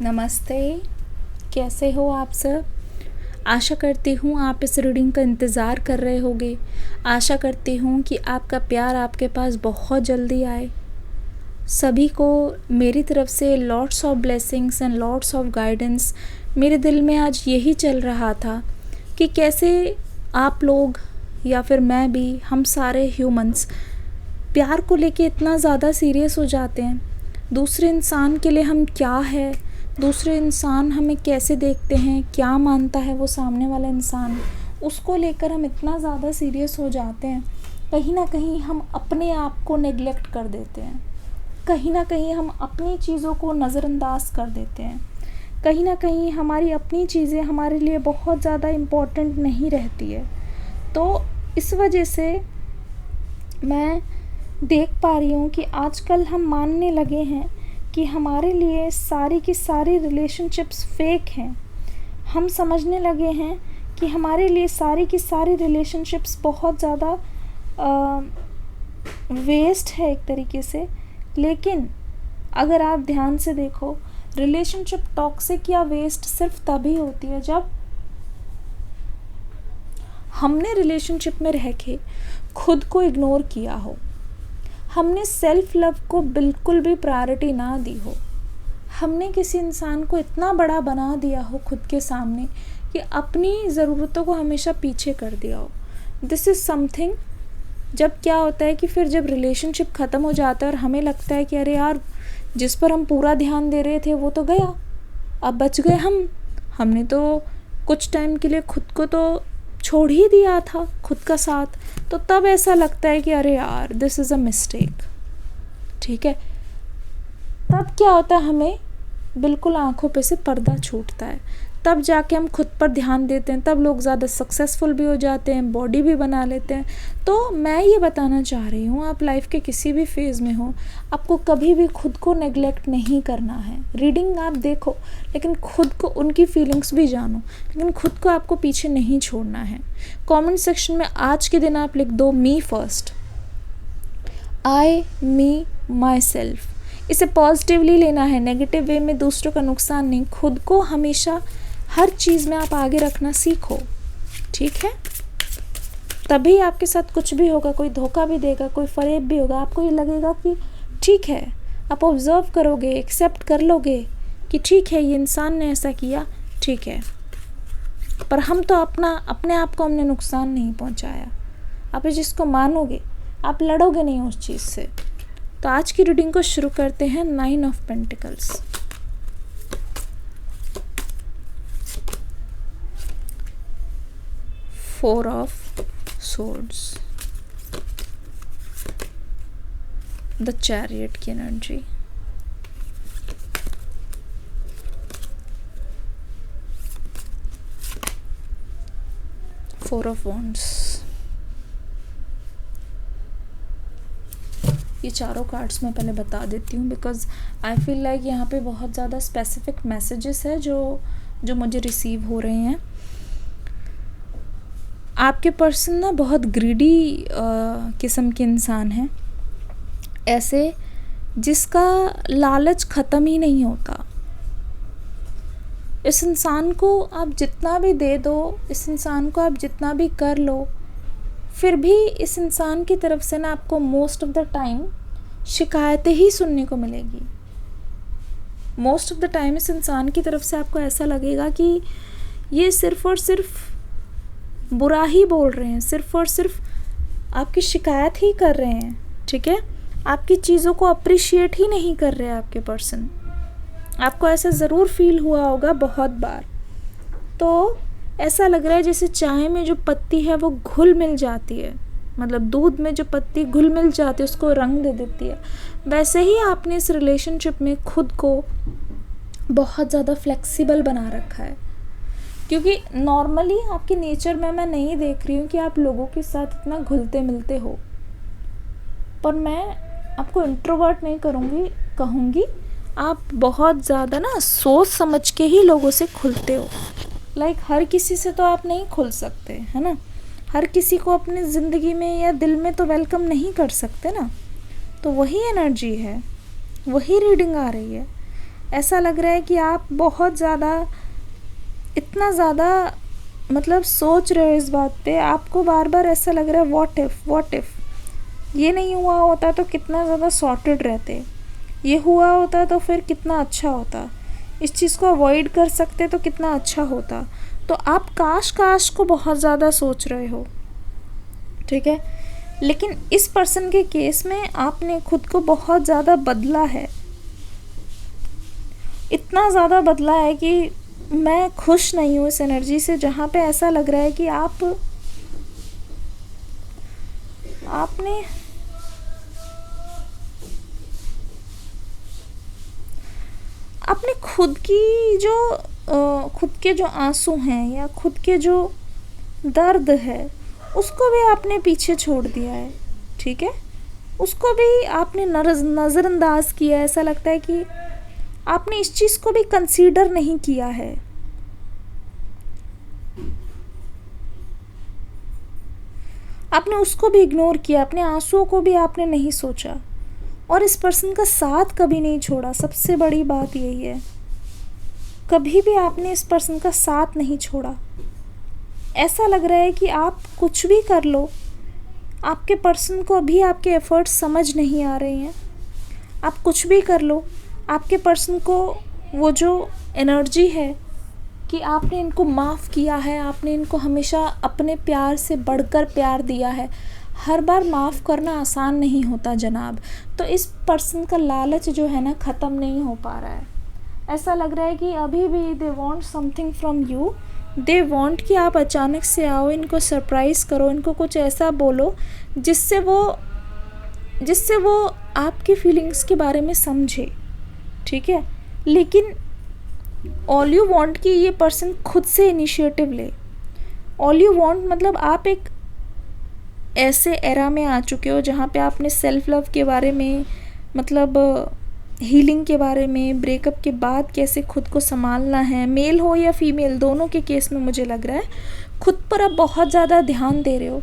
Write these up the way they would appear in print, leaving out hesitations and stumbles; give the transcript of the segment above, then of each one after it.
नमस्ते। कैसे हो आप सब? आशा करती हूँ आप इस रीडिंग का इंतज़ार कर रहे होगे। आशा करती हूँ कि आपका प्यार आपके पास बहुत जल्दी आए। सभी को मेरी तरफ से lots of blessings and lots of guidance. मेरे दिल में आज यही चल रहा था कि कैसे आप लोग या फिर मैं भी, हम सारे ह्यूमंस प्यार को लेके इतना ज़्यादा सीरियस हो जाते हैं। दूसरे इंसान के लिए हम क्या है, दूसरे इंसान हमें कैसे देखते हैं, क्या मानता है वो सामने वाला इंसान, उसको लेकर हम इतना ज़्यादा सीरियस हो जाते हैं। कहीं ना कहीं हम अपने आप को नेग्लेक्ट कर देते हैं, कहीं ना कहीं हम अपनी चीज़ों को नज़रअंदाज कर देते हैं, कहीं ना कहीं हमारी अपनी चीज़ें हमारे लिए बहुत ज़्यादा इम्पोर्टेंट नहीं रहती है। तो इस वजह से मैं देख पा रही हूँ कि आजकल हम मानने लगे हैं कि हमारे लिए सारी की सारी रिलेशनशिप्स फेक हैं। हम समझने लगे हैं कि हमारे लिए सारी की सारी रिलेशनशिप्स बहुत ज़्यादा वेस्ट है एक तरीके से। लेकिन अगर आप ध्यान से देखो, रिलेशनशिप टॉक्सिक या वेस्ट सिर्फ तभी होती है जब हमने रिलेशनशिप में रह के खुद को इग्नोर किया हो, हमने सेल्फ लव को बिल्कुल भी प्रायोरिटी ना दी हो, हमने किसी इंसान को इतना बड़ा बना दिया हो खुद के सामने कि अपनी ज़रूरतों को हमेशा पीछे कर दिया हो। This is something. जब क्या होता है कि फिर जब रिलेशनशिप ख़त्म हो जाता है और हमें लगता है कि अरे यार, जिस पर हम पूरा ध्यान दे रहे थे वो तो गया, अब बच गए हमने तो कुछ टाइम के लिए खुद को तो छोड़ ही दिया था, खुद का साथ। तो तब ऐसा लगता है कि अरे यार, दिस इज़ अ मिस्टेक। ठीक है, तब क्या होता है, हमें बिल्कुल आंखों पे से पर्दा छूटता है। तब जाके हम खुद पर ध्यान देते हैं, तब लोग ज़्यादा सक्सेसफुल भी हो जाते हैं, बॉडी भी बना लेते हैं। तो मैं ये बताना चाह रही हूँ, आप लाइफ के किसी भी फेज़ में हो, आपको कभी भी खुद को नेग्लेक्ट नहीं करना है। रीडिंग आप देखो, लेकिन खुद को, उनकी फीलिंग्स भी जानो, लेकिन खुद को आपको पीछे नहीं छोड़ना है। कमेंट सेक्शन में आज के दिन आप लिख दो me first, I, me, myself. इसे पॉजिटिवली लेना है, नेगेटिव वे में दूसरों का नुकसान नहीं। खुद को हमेशा हर चीज़ में आप आगे रखना सीखो, ठीक है? तभी आपके साथ कुछ भी होगा, कोई धोखा भी देगा, कोई फरेब भी होगा, आपको ये लगेगा कि ठीक है, आप ऑब्ज़र्व करोगे, एक्सेप्ट कर लोगे कि ठीक है, ये इंसान ने ऐसा किया, ठीक है, पर हम तो अपने आप को हमने नुकसान नहीं पहुंचाया। आप इस चीज़ को मानोगे, आप लड़ोगे नहीं उस चीज़ से। तो आज की रीडिंग को शुरू करते हैं। 9 of pentacles, four of swords, the chariot की एनर्जी, फोर ऑफ वॉन्ड्स। ये चारों कार्ड्स मैं पहले बता देती हूँ, बिकॉज आई फील लाइक यहाँ पे बहुत ज़्यादा स्पेसिफिक मैसेजेस है जो मुझे रिसीव हो रहे हैं। आपके पर्सन ना बहुत ग्रीडी किस्म के इंसान हैं, ऐसे जिसका लालच ख़त्म ही नहीं होता। इस इंसान को आप जितना भी दे दो, इस इंसान को आप जितना भी कर लो, फिर भी इस इंसान की तरफ से ना आपको मोस्ट ऑफ द टाइम शिकायतें ही सुनने को मिलेगी। मोस्ट ऑफ द टाइम इस इंसान की तरफ से आपको ऐसा लगेगा कि ये सिर्फ़ और सिर्फ बुरा ही बोल रहे हैं, सिर्फ़ और सिर्फ आपकी शिकायत ही कर रहे हैं, ठीक है? आपकी चीज़ों को अप्रिशिएट ही नहीं कर रहे हैं आपके पर्सन। आपको ऐसा ज़रूर फील हुआ होगा बहुत बार। तो ऐसा लग रहा है जैसे चाय में जो पत्ती है वो घुल मिल जाती है, मतलब दूध में जो पत्ती घुल मिल जाती है उसको रंग दे देती है। वैसे ही आपने इस रिलेशनशिप में खुद को बहुत ज़्यादा फ्लेक्सिबल बना रखा है, क्योंकि नॉर्मली आपके नेचर में मैं नहीं देख रही हूँ कि आप लोगों के साथ इतना घुलते मिलते हो। पर मैं आपको इंट्रोवर्ट नहीं कहूँगी, आप बहुत ज़्यादा ना सोच समझ के ही लोगों से खुलते हो। लाइक हर किसी से तो आप नहीं खुल सकते, है ना? हर किसी को अपनी ज़िंदगी में या दिल में तो वेलकम नहीं कर सकते ना। तो वही एनर्जी है, वही रीडिंग आ रही है। ऐसा लग रहा है कि आप बहुत ज़्यादा, इतना ज़्यादा मतलब सोच रहे हो इस बात पे, आपको बार बार ऐसा लग रहा है व्हाट इफ़ ये नहीं हुआ होता तो कितना ज़्यादा सॉर्टेड रहते, ये हुआ होता तो फिर कितना अच्छा होता, इस चीज़ को अवॉइड कर सकते तो कितना अच्छा होता। तो आप काश को बहुत ज़्यादा सोच रहे हो, ठीक है। लेकिन इस पर्सन के केस में आपने खुद को बहुत ज़्यादा बदला है, इतना ज़्यादा बदला है कि मैं खुश नहीं हूँ इस एनर्जी से, जहाँ पे ऐसा लग रहा है कि आपने खुद के जो आंसू हैं या खुद के जो दर्द है उसको भी आपने पीछे छोड़ दिया है, ठीक है। उसको भी आपने नज़रअंदाज किया है। ऐसा लगता है कि आपने इस चीज़ को भी कंसीडर नहीं किया है। आपने उसको भी इग्नोर किया, अपने आंसुओं को भी आपने नहीं सोचा और इस पर्सन का साथ कभी नहीं छोड़ा। सबसे बड़ी बात यही है, कभी भी आपने इस पर्सन का साथ नहीं छोड़ा। ऐसा लग रहा है कि आप कुछ भी कर लो, आपके पर्सन को अभी आपके एफर्ट्स समझ नहीं आ रहे हैं। आप कुछ भी कर लो, आपके पर्सन को वो जो एनर्जी है कि आपने इनको माफ़ किया है, आपने इनको हमेशा अपने प्यार से बढ़कर प्यार दिया है। हर बार माफ़ करना आसान नहीं होता जनाब। तो इस पर्सन का लालच जो है ना, ख़त्म नहीं हो पा रहा है। ऐसा लग रहा है कि अभी भी they want something from you. They want कि आप अचानक से आओ, इनको सरप्राइज़ करो, इनको कुछ ऐसा बोलो जिससे वो आपकी फीलिंग्स के बारे में समझे, ठीक है। लेकिन ऑल यू वांट कि ये पर्सन खुद से इनिशिएटिव ले। ऑल यू वांट मतलब आप एक ऐसे एरा में आ चुके हो जहाँ पे आपने सेल्फ लव के बारे में, मतलब हीलिंग के बारे में, ब्रेकअप के बाद कैसे खुद को संभालना है, मेल हो या फीमेल, दोनों के केस में मुझे लग रहा है खुद पर आप बहुत ज़्यादा ध्यान दे रहे हो।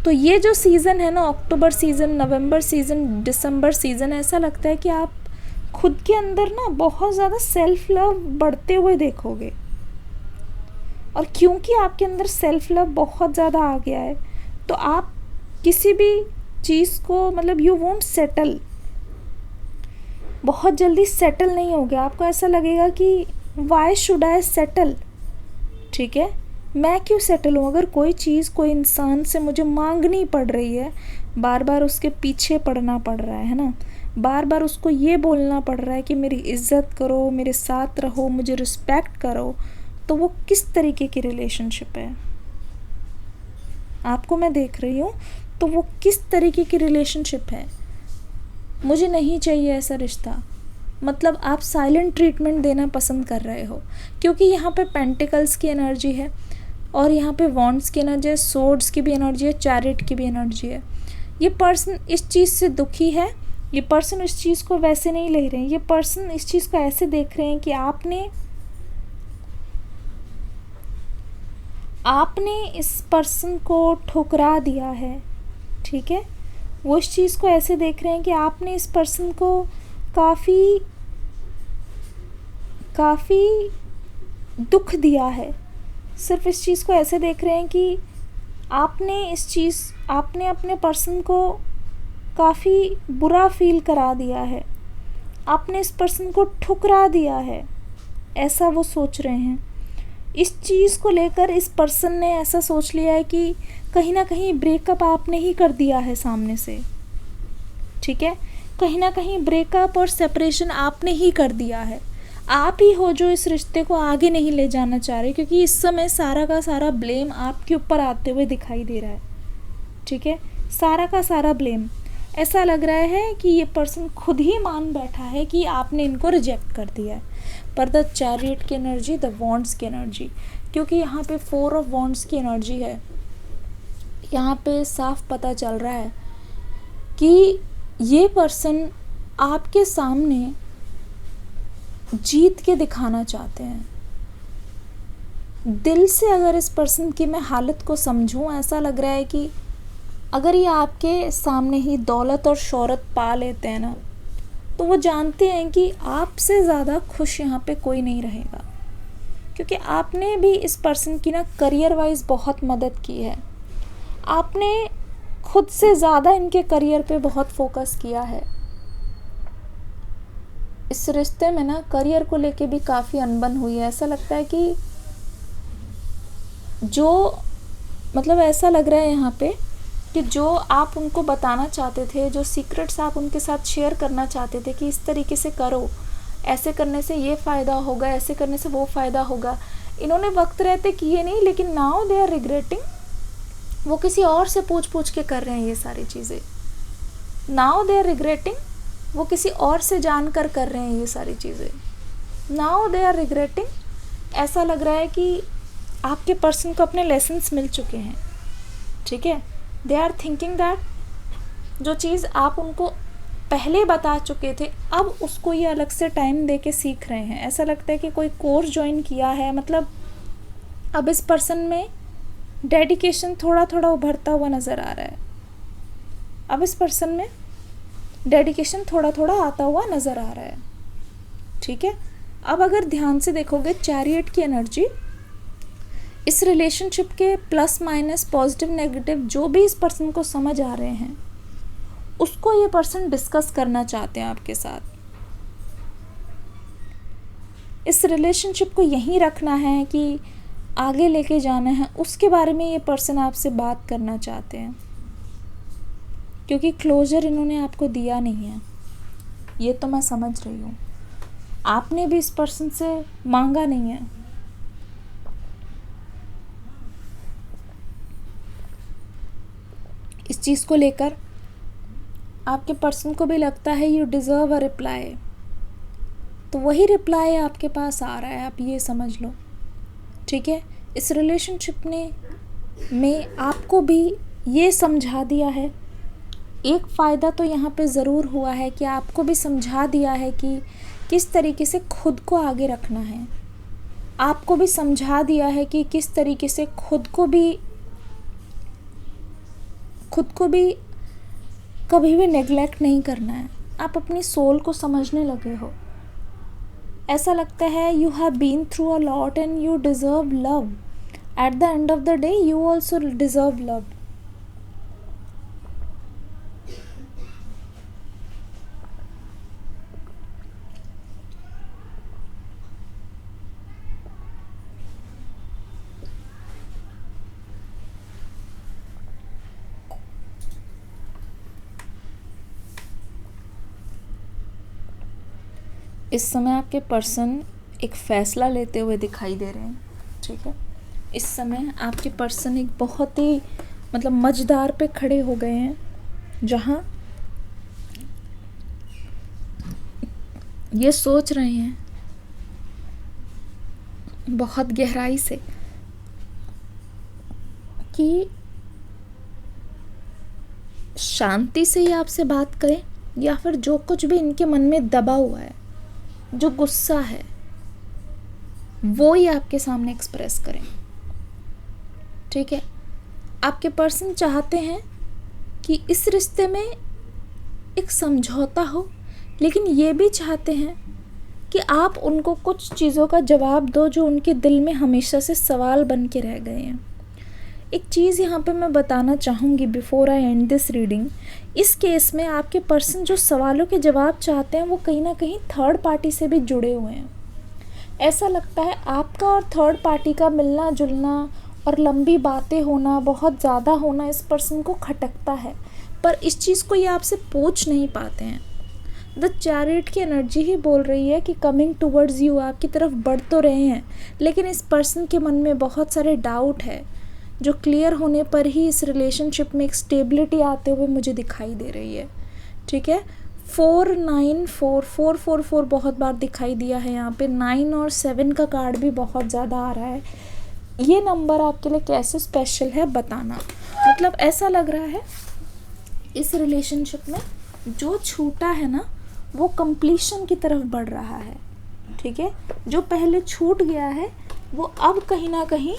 तो ये जो सीज़न है ना, अक्टूबर सीज़न, नवंबर सीज़न, दिसंबर सीज़न, ऐसा लगता है कि आप खुद के अंदर ना बहुत ज़्यादा सेल्फ लव बढ़ते हुए देखोगे। और क्योंकि आपके अंदर सेल्फ लव बहुत ज़्यादा आ गया है तो आप किसी भी चीज़ को, मतलब यू वोंट सेटल, बहुत जल्दी सेटल नहीं होगे। आपको ऐसा लगेगा कि वाई शुड आई सेटल, ठीक है, मैं क्यों सेटल हूँ। अगर कोई चीज़, कोई इंसान से मुझे मांगनी पड़ रही है, बार बार उसके पीछे पड़ना पड़ रहा है ना, बार बार उसको ये बोलना पड़ रहा है कि मेरी इज़्ज़त करो, मेरे साथ रहो, मुझे रिस्पेक्ट करो, तो वो किस तरीके की रिलेशनशिप है। आपको मैं देख रही हूँ, तो वो किस तरीके की रिलेशनशिप है। मुझे नहीं चाहिए ऐसा रिश्ता। मतलब आप साइलेंट ट्रीटमेंट देना पसंद कर रहे हो, क्योंकि यहाँ पे पेंटिकल्स की एनर्जी है और यहाँ पे वॉन्ड्स की एनर्जी है, सोर्ड्स की भी एनर्जी है, चैरिट की भी एनर्जी है। ये पर्सन इस चीज़ से दुखी है, ये पर्सन इस चीज़ को वैसे नहीं ले रहे हैं, ये पर्सन इस चीज़ को ऐसे देख रहे हैं कि आपने इस पर्सन को ठुकरा दिया है, ठीक है। वो इस चीज़ को ऐसे देख रहे हैं कि आपने इस पर्सन को काफ़ी दुख दिया है। सिर्फ इस चीज़ को ऐसे देख रहे हैं कि आपने अपने पर्सन को काफ़ी बुरा फील करा दिया है, आपने इस पर्सन को ठुकरा दिया है, ऐसा वो सोच रहे हैं। इस चीज़ को लेकर इस पर्सन ने ऐसा सोच लिया है कि कहीं ना कहीं ब्रेकअप आपने ही कर दिया है सामने से, ठीक है। कहीं ना कहीं ब्रेकअप और सेपरेशन आपने ही कर दिया है। आप ही हो जो इस रिश्ते को आगे नहीं ले जाना चाह रहे, क्योंकि इस समय सारा का सारा ब्लेम आपके ऊपर आते हुए दिखाई दे रहा है, ठीक है। सारा का सारा ब्लेम, ऐसा लग रहा है कि ये पर्सन खुद ही मान बैठा है कि आपने इनको रिजेक्ट कर दिया है। पर द चैरियट की एनर्जी, द वॉन्ड्स की एनर्जी, क्योंकि यहाँ पे 4 ऑफ वॉन्ड्स की एनर्जी है, यहाँ पे साफ पता चल रहा है कि ये पर्सन आपके सामने जीत के दिखाना चाहते हैं। दिल से अगर इस पर्सन की मैं हालत को समझूं, ऐसा लग रहा है कि अगर ये आपके सामने ही दौलत और शोहरत पा लेते हैं ना, तो तो वो जानते हैं कि आपसे ज़्यादा खुश यहाँ पे कोई नहीं रहेगा, क्योंकि आपने भी इस पर्सन की ना करियर वाइज बहुत मदद की है। आपने खुद से ज़्यादा इनके करियर पे बहुत फोकस किया है। इस रिश्ते में ना करियर को लेके भी काफ़ी अनबन हुई है। ऐसा लगता है कि ऐसा लग रहा है यहाँ पे कि जो आप उनको बताना चाहते थे, जो सीक्रेट्स आप उनके साथ शेयर करना चाहते थे कि इस तरीके से करो, ऐसे करने से ये फ़ायदा होगा, ऐसे करने से वो फ़ायदा होगा, इन्होंने वक्त रहते किए नहीं, लेकिन नाउ दे आर रिग्रेटिंग। वो किसी और से पूछ के कर रहे हैं ये सारी चीज़ें। नाउ दे आर रिग्रेटिंग, वो किसी और से जानकर कर रहे हैं ये सारी चीज़ें। नाउ दे आर रिग्रेटिंग, ऐसा लग रहा है कि आपके पर्सन को अपने लेसन्स मिल चुके हैं, ठीक है। दे आर थिंकिंग दैट जो चीज़ आप उनको पहले बता चुके थे, अब उसको ये अलग से टाइम दे के सीख रहे हैं। ऐसा लगता है कि कोई कोर्स ज्वाइन किया है, मतलब अब इस पर्सन में डेडिकेशन थोड़ा थोड़ा उभरता हुआ नज़र आ रहा है। अब इस पर्सन में डेडिकेशन थोड़ा थोड़ा आता हुआ नज़र आ रहा है, ठीक है। अब अगर ध्यान से देखोगे चैरियट की एनर्जी, इस रिलेशनशिप के प्लस माइनस पॉजिटिव नेगेटिव जो भी इस पर्सन को समझ आ रहे हैं, उसको ये पर्सन डिस्कस करना चाहते हैं आपके साथ। इस रिलेशनशिप को यहीं रखना है कि आगे लेके जाना है, उसके बारे में ये पर्सन आपसे बात करना चाहते हैं, क्योंकि क्लोजर इन्होंने आपको दिया नहीं है। ये तो मैं समझ रही हूँ, आपने भी इस पर्सन से मांगा नहीं है। इस चीज़ को लेकर आपके पर्सन को भी लगता है यू डिज़र्व अ रिप्लाई, तो वही रिप्लाई आपके पास आ रहा है, आप ये समझ लो, ठीक है। इस रिलेशनशिप ने में आपको भी ये समझा दिया है, एक फ़ायदा तो यहाँ पे ज़रूर हुआ है कि आपको भी समझा दिया है कि किस तरीके से खुद को आगे रखना है। आपको भी समझा दिया है कि किस तरीके से खुद को भी कभी भी नेग्लेक्ट नहीं करना है। आप अपनी सोल को समझने लगे हो। ऐसा लगता है you have been through a lot and you deserve love. At the end of the day you also deserve love. इस समय आपके पर्सन एक फ़ैसला लेते हुए दिखाई दे रहे हैं, ठीक है। इस समय आपके पर्सन एक बहुत ही मझदार पे खड़े हो गए हैं, जहाँ ये सोच रहे हैं बहुत गहराई से कि शांति से ही आपसे बात करें, या फिर जो कुछ भी इनके मन में दबा हुआ है, जो गुस्सा है, वो ही आपके सामने एक्सप्रेस करें, ठीक है। आपके पर्सन चाहते हैं कि इस रिश्ते में एक समझौता हो, लेकिन ये भी चाहते हैं कि आप उनको कुछ चीज़ों का जवाब दो जो उनके दिल में हमेशा से सवाल बन के रह गए हैं। एक चीज़ यहाँ पे मैं बताना चाहूँगी before I and this reading. इस केस में आपके पर्सन जो सवालों के जवाब चाहते हैं वो कहीं ना कहीं थर्ड पार्टी से भी जुड़े हुए हैं। ऐसा लगता है आपका और थर्ड पार्टी का मिलना जुलना और लंबी बातें होना, बहुत ज़्यादा होना इस पर्सन को खटकता है, पर इस चीज़ को ये आपसे पूछ नहीं पाते हैं। द चैरियट की एनर्जी ही बोल रही है कि कमिंग टूवर्ड्स यू, आपकी तरफ बढ़ तो रहे हैं, लेकिन इस पर्सन के मन में बहुत सारे डाउट है जो क्लियर होने पर ही इस रिलेशनशिप में एक स्टेबिलिटी आते हुए मुझे दिखाई दे रही है, ठीक है। 4944444 बहुत बार दिखाई दिया है यहाँ पे। 9 और 7 का कार्ड भी बहुत ज़्यादा आ रहा है। ये नंबर आपके लिए कैसे स्पेशल है बताना। ऐसा लग रहा है इस रिलेशनशिप में जो छूटा है ना वो कंप्लीशन की तरफ बढ़ रहा है, ठीक है। जो पहले छूट गया है वो अब कहीं ना कहीं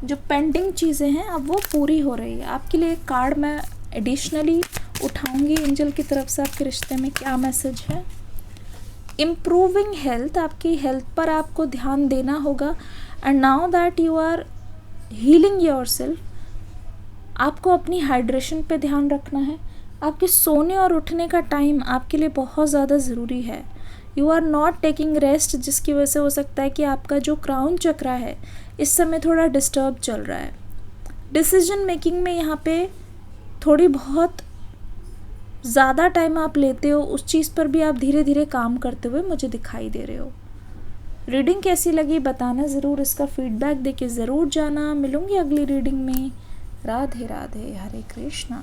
जो पेंडिंग चीज़ें हैं अब वो पूरी हो रही है। आपके लिए एक कार्ड मैं एडिशनली उठाऊंगी एंजल की तरफ से आपके रिश्ते में क्या मैसेज है। इम्प्रूविंग हेल्थ, आपकी हेल्थ पर आपको ध्यान देना होगा। And now that you are healing yourself, आपको अपनी हाइड्रेशन पे ध्यान रखना है। आपके सोने और उठने का टाइम आपके लिए बहुत ज़्यादा ज़रूरी है। You are not taking rest, जिसकी वजह से हो सकता है कि आपका जो क्राउन चक्रा है इस समय थोड़ा डिस्टर्ब चल रहा है। डिसीजन मेकिंग में यहाँ पे थोड़ी बहुत ज़्यादा टाइम आप लेते हो, उस चीज़ पर भी आप धीरे धीरे काम करते हुए मुझे दिखाई दे रहे हो। रीडिंग कैसी लगी बताना ज़रूर, इसका फीडबैक देके ज़रूर जाना। मिलूंगी अगली रीडिंग में। राधे राधे, हरे कृष्णा।